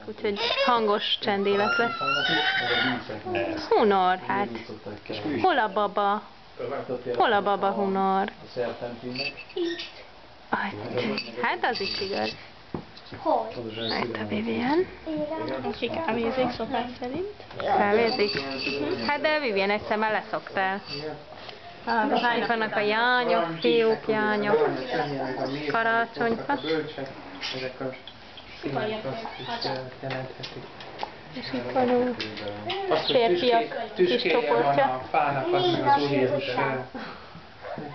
Úgyhogy hangos csendélet lesz. Hunor, hát. Hol a baba? Hol a baba Hunor? Hát az is igaz. Hol? Itt a Vivian. Aki kávézik szokás szerint. Kávézik? Hát de Vivian egyszer már leszoktál. Itt vannak a jányok, fiúk, jányok. Karácsonyfa. És itt van a férfiak kis csoportja. A fának az meg az Úr Jézus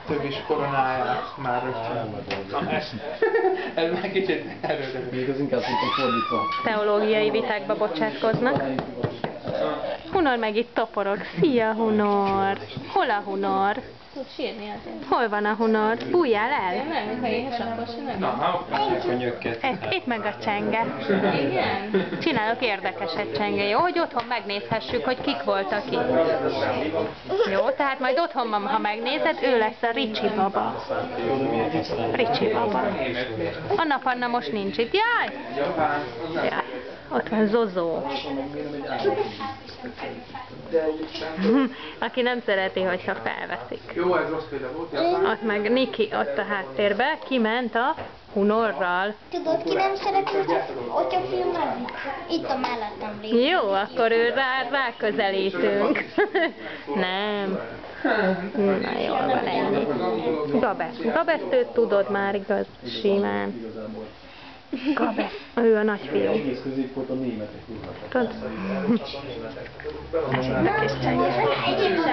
több is koronája már rögtön. Ez már kicsit erőltető. Még az inkább szintén fordítva. Teológiai vitákba bocsátkoznak. Hunor meg itt toporog. Szia Hunor! Hol a Hunor? Tud sírni azért. Hol van a Hunor? Bújjál el! Nem, ha éhes, akkor sem nem. Itt meg a csenge. Igen? Csinálok érdekeset csenge, jó? Hogy otthon megnézhessük, hogy kik voltak itt. Jó, tehát majd otthon, ha megnézed, ő lesz a Ricsi baba. Ricsi baba. Anna most nincs itt. Jaj! Jaj. Ott van Zozó. Aki nem szereti, hogyha felveszik. Jó, ez rossz példa volt. Ott meg Niki ott a háttérbe, kiment a Hunorral. Tudod, ki nem szereti, hogyha filmezik? Itt a mellettem lévő. Jó, akkor ő rá közelítünk. Nem. Na jól van, ennyi. Gabesztőt tudod már igaz, simán. Gabesz, ő a nagyfiú. Egész középkorban németek uralkodtak. Tudod? Ez itt a kis csenge. Egyébként